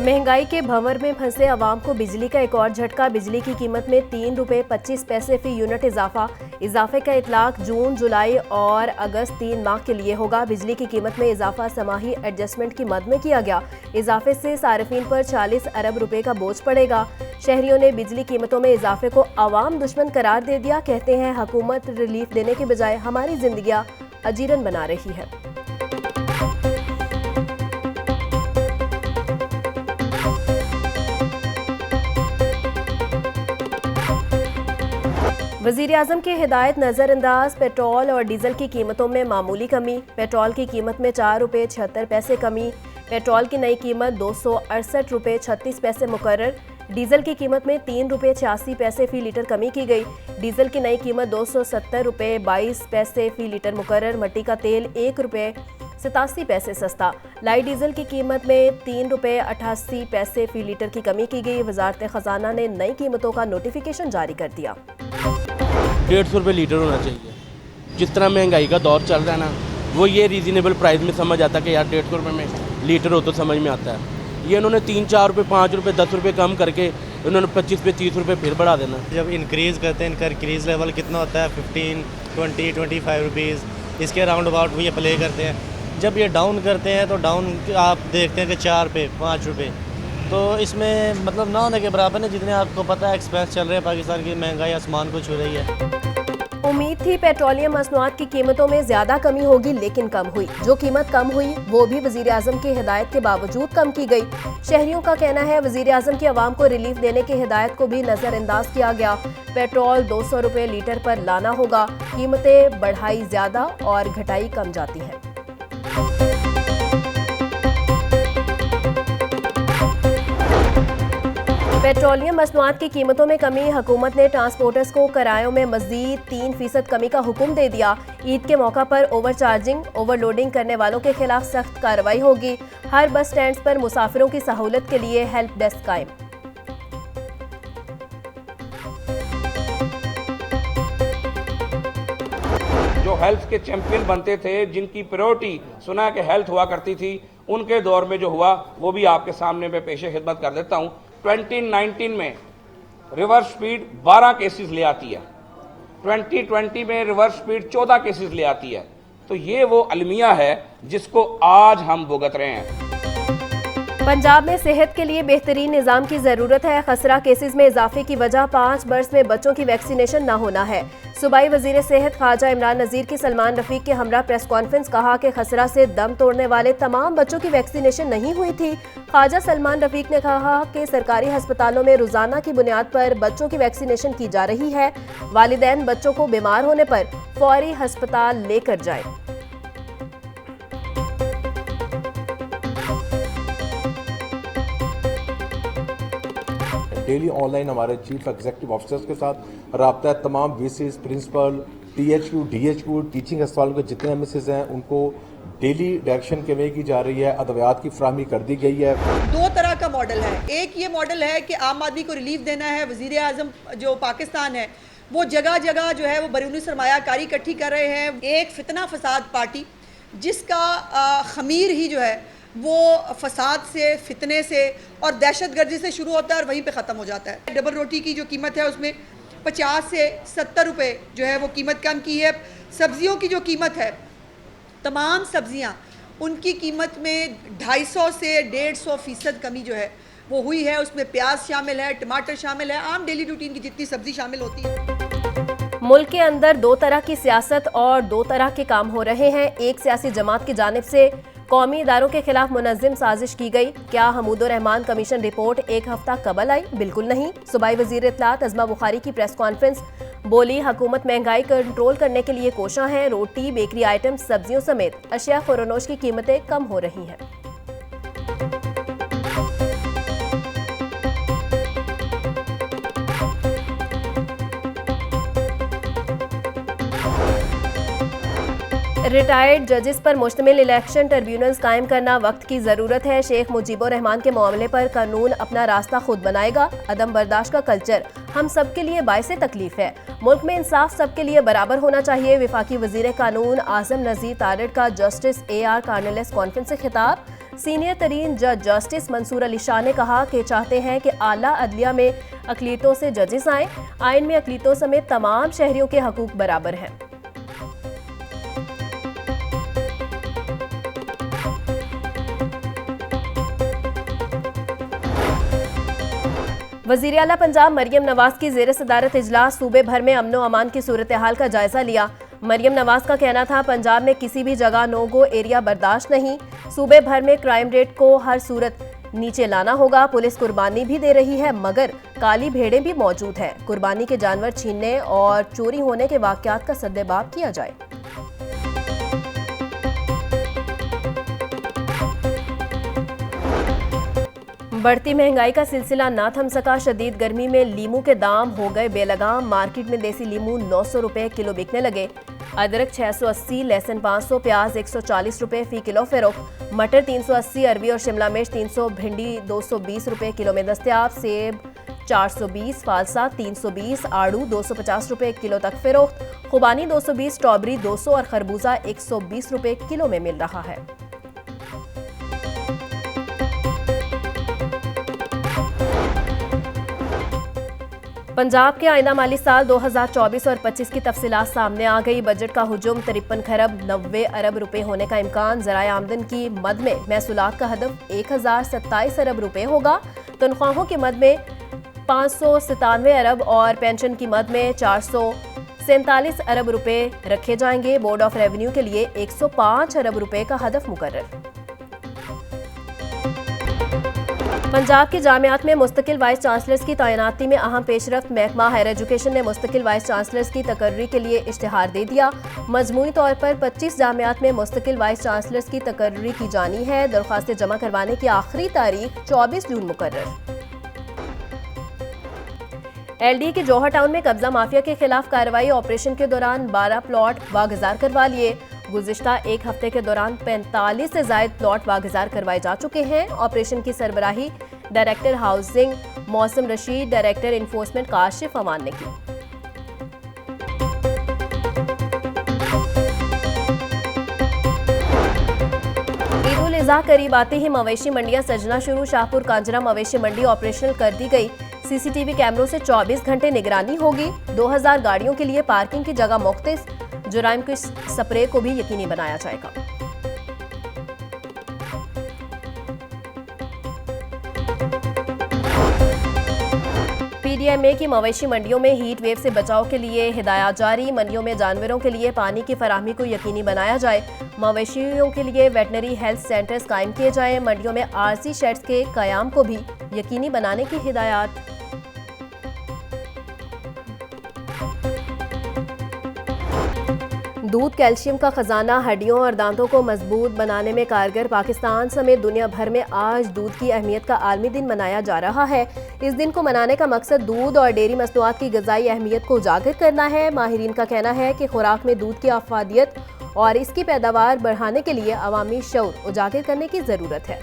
महंगाई के भंवर में फंसे अवाम को बिजली का एक और झटका। बिजली की कीमत में 3 रुपये 25 पैसे फी यूनिट इजाफे का इतलाक जून, जुलाई और अगस्त 3 माह के लिए होगा। बिजली की कीमत में इजाफा समाही एडजस्टमेंट की मद में किया गया। इजाफे से सार्फिन पर 40 अरब रुपए का बोझ पड़ेगा। शहरियों ने बिजली कीमतों में इजाफे को अवाम दुश्मन करार दे दिया। कहते हैं हुकूमत रिलीफ देने के बजाय हमारी जिंदगियां अजीरन बना रही है। वज़ीर आज़म की हिदायत नज़रअंदाज। पेट्रोल और डीजल की कीमतों में मामूली कमी। पेट्रोल की कीमत में 4 रुपये 76 पैसे कमी। पेट्रोल की नई कीमत 268 रुपये 36 पैसे मुकर्रर। डीजल की कीमत में 3 रुपये 86 पैसे फी लीटर कमी की गई। डीजल की नई कीमत 270 रुपये 22 पैसे फी लीटर मुकर्रर। मट्टी का तेल 1 रुपये 87 पैसे सस्ता। लाइट डीजल की कीमत में 3 रुपये 88 पैसे फी लीटर की कमी की गई। वजारत खजाना ने नई कीमतों का नोटिफिकेशन जारी कर दिया। 150 रुपये लीटर होना चाहिए। जिस तरह महंगाई का दौर चल रहा है ना, वो ये रीज़नेबल प्राइस में समझ आता है कि यार 150 रुपये में लीटर हो तो समझ में आता है। ये इन्होंने 3-4 रुपये 5 रुपये 10 रुपये कम करके इन्होंने 25 पे 30 रुपये फिर बढ़ा देना। जब इंक्रीज़ करते हैं, इनका इंक्रीज़ लेवल कितना होता है 15, 20, 25 रुपीज़, इसके राउंड अबाउट वो ये प्ले करते हैं। जब ये डाउन करते हैं तो डाउन आप देखते हैं कि 4 पे 5 रुपये, तो इसमें मतलब ना होने के बराबर है। जितने आपको पता है एक्सपेंस चल रहे हैं, पाकिस्तान की महंगाई आसमान को छू रही है। उम्मीद थी पेट्रोलियम मसनूआत की कीमतों में ज्यादा कमी होगी, लेकिन कम हुई। जो कीमत कम हुई वो भी वजीर आजम की हिदायत के बावजूद कम की गई। शहरियों का कहना है वजीर आजम की आवाम को रिलीफ देने की हिदायत को भी नजरअंदाज किया गया। पेट्रोल 200 रुपये लीटर पर लाना होगा। कीमतें बढ़ाई ज्यादा और घटाई कम जाती है। पेट्रोलियम मसनूआत की कीमतों में कमी। हुकूमत ने ट्रांसपोर्टर्स को किरायों में मजीद 3% कमी का हुक्म दे दिया। ईद के मौका पर ओवर चार्जिंग, ओवरलोडिंग करने वालों के खिलाफ सख्त कार्रवाई होगी। हर बस स्टैंड पर मुसाफिरों की सहूलत के लिए हेल्प डेस्क कायम। जो हेल्थ के चैंपियन बनते थे, जिनकी प्रायोरिटी सुना के हेल्थ हुआ करती थी, उनके दौर में जो हुआ वो भी आपके सामने मैं पेशे खिदमत कर देता हूँ। 2019 में रिवर्स स्पीड 12 केसेस ले आती है, 2020 में रिवर्स स्पीड 14 केसेस ले आती है। तो ये वो अलमिया है जिसको आज हम भुगत रहे हैं। पंजाब में सेहत के लिए बेहतरीन निज़ाम की ज़रूरत है। खसरा केसेस में इजाफे की वजह 5 बरस में बच्चों की वैक्सीनेशन न होना है। सूबाई वजीर सेहत ख्वाजा इमरान नज़ीर की सलमान रफीक के हमरा प्रेस कॉन्फ्रेंस कहा कि खसरा से दम तोड़ने वाले तमाम बच्चों की वैक्सीनेशन नहीं हुई थी। ख्वाजा सलमान रफीक ने कहा कि सरकारी अस्पतालों में रोजाना की बुनियाद पर बच्चों की वैक्सीनेशन की जा रही है। वालिदैन बच्चों को बीमार होने पर फौरी अस्पताल लेकर जाएं। डेली ऑनलाइन हमारे चीफ एग्जीक्यूटिव ऑफिसर्स के साथ रब्ता है। तमाम VCs, principal, THQ, DHQ, teaching अस्पतालों के जितने एमएसएस हैं उनको डेली डायरेक्शन कन्वे की जा रही है। अद्वियात की फराहमी कर दी गई है। 2 तरह का मॉडल है। एक ये मॉडल है कि आम आदमी को रिलीफ देना है। वजीर आजम जो पाकिस्तान है वो जगह जगह जो है वो बैरूनी सरमायाकारी इकट्ठी कर रहे हैं। एक फितना फसाद पार्टी जिसका खमीर ही जो है वो फसाद से, फितने से और दहशतगर्दी से शुरू होता है और वहीं पे ख़त्म हो जाता है। डबल रोटी की जो कीमत है उसमें 50 से 70 रुपये जो है वो कीमत कम की है। सब्जियों की जो कीमत है, तमाम सब्जियां उनकी कीमत में 250 से 150% कमी जो है वो हुई है। उसमें प्याज शामिल है, टमाटर शामिल है, आम डेली रूटीन की जितनी सब्जी शामिल होती है। मुल्क के अंदर 2 तरह की सियासत और 2 तरह के काम हो रहे हैं। एक सियासी जमात की जानिब से कौमी इदारों के खिलाफ मुनज़्ज़म साजिश की गई। क्या हमूदुर रहमान कमीशन रिपोर्ट 1 हफ्ता कबल आई? बिल्कुल नहीं। सूबाई वज़ीर इत्तलात अज़मा बुखारी की प्रेस कॉन्फ्रेंस। बोली हुकूमत महंगाई कंट्रोल करने के लिए कोशां है। रोटी, बेकरी आइटम, सब्जियों समेत अशिया खुरनोश की कीमतें कम हो रही हैं। रिटायर्ड जजेस पर मुश्तमिल इलेक्शन ट्रिब्यूनल्स कायम करना वक्त की ज़रूरत है। शेख मुजीबुर रहमान के मामले पर कानून अपना रास्ता खुद बनाएगा। अदम बर्दाश्त का कल्चर हम सब के लिए बाइसे तकलीफ है। मुल्क में इंसाफ सबके लिए बराबर होना चाहिए। वफाकी वजीर कानून आजम नज़ीर तारिड़ का जस्टिस AR कार्नेलिस कॉन्फ्रेंस से खिताब। सीनियर तरीन जज जस्टिस मंसूर अली शाह ने कहा कि चाहते हैं कि आला अदलिया में अक़लियतों से जजेस आएं। आइन में अक़लियतों समेत तमाम शहरियों के हकूक बराबर हैं। वज़ीर आला पंजाब मरियम नवाज की ज़ेर सदारत इजलास सूबे भर में अमन व अमान की सूरत हाल का जायजा लिया। मरियम नवाज का कहना था, पंजाब में किसी भी जगह नो गो एरिया बर्दाश्त नहीं। सूबे भर में क्राइम रेट को हर सूरत नीचे लाना होगा। पुलिस कुर्बानी भी दे रही है मगर काली भेड़ें भी मौजूद हैं। कुर्बानी के जानवर छीनने और चोरी होने के वाक़यात का सद्देबाब किया जाए। बढ़ती महंगाई का सिलसिला ना थम सका। शदीद गर्मी में लीमू के दाम हो गए बेलगाम। मार्केट में देसी लीमू 900 रुपए किलो बिकने लगे। अदरक 680, लहसुन 500, प्याज 140 रुपए फी किलो फरोख्त। मटर 380, अरबी और शिमला मिर्च 300, भिंडी 220 रुपए किलो में दस्तयाब। सेब 420, फालसा 320, आड़ू 250 रुपए किलो तक फरोख्त। खुबानी 220, स्ट्रॉबेरी 200 और खरबूजा 120 रुपए किलो में मिल रहा है। पंजाब के आइंदा माली साल 2024 और 25 की तफसीलात सामने आ गई। बजट का हुजूम 53 खरब 90 अरब रुपए होने का इम्कान। ज़राए आमदन की मद में महसूलात का हदफ 1027 अरब रुपए होगा। तनख्वाहों की मद में 597 अरब और पेंशन की मद में 447 अरब रुपए रखे जाएंगे। बोर्ड ऑफ रेवेन्यू के लिए 105 अरब रुपए का हदफ मुकर्रर। पंजाब की जामियात में मुस्तकिल वाइस चांसलर्स की तैनाती में अहम पेशरफ्त। महकमा हायर एजुकेशन ने मुस्तकिल वाइस चांसलर्स की तकर्री के लिए इश्तिहार दे दिया। मजमूई तौर पर 25 जामियात में मुस्तकिल वाइस चांसलर्स की तकर्री की जानी है। दरख्वास्तें जमा करवाने की आखिरी तारीख 24 जून मुकर्रर। LDA के जौहर टाउन में कब्जा माफिया के खिलाफ कार्रवाई। ऑपरेशन के दौरान 12 प्लॉट वागजार करवा लिए। गुज़िश्ता एक हफ्ते के दौरान 45 से ज़ायद प्लॉट वागजार करवाए जा चुके हैं। ऑपरेशन की सरबराही डायरेक्टर हाउसिंग मौसम रशीद, डायरेक्टर इन्फोर्समेंट काशिफ अमान ने की। ईद उल अज़हा करीब आते ही मवेशी मंडियां सजना शुरू। शाहपुर कांजरा मवेशी मंडी ऑपरेशनल कर दी गई। CCTV कैमरों से 24 घंटे निगरानी होगी। 2000 गाड़ियों के लिए पार्किंग की जगह मुख्तस। जुराइम की स्प्रे को भी यकीनी बनाया जाएगा। PDMA की मवेशी मंडियों में हीट वेव से बचाव के लिए हिदायत जारी। मंडियों में जानवरों के लिए पानी की फराहमी को यकीनी बनाया जाए। मवेशियों के लिए वेटनरी हेल्थ सेंटर्स कायम किए जाएं। मंडियों में आरसी शेड्स के कयाम को भी यकीनी बनाने की हिदायत। दूध कैल्शियम का खजाना हड्डियों और दांतों को मजबूत बनाने में कारगर। पाकिस्तान समेत दुनिया भर में आज दूध की अहमियत का आलमी दिन मनाया जा रहा है। इस दिन को मनाने का मकसद दूध और डेयरी मसनूआत की ग़िज़ाई अहमियत को उजागर करना है। माहिरीन का कहना है कि खुराक में दूध की अफादियत और इसकी पैदावार बढ़ाने के लिए अवामी शऊर उजागर करने की ज़रूरत है।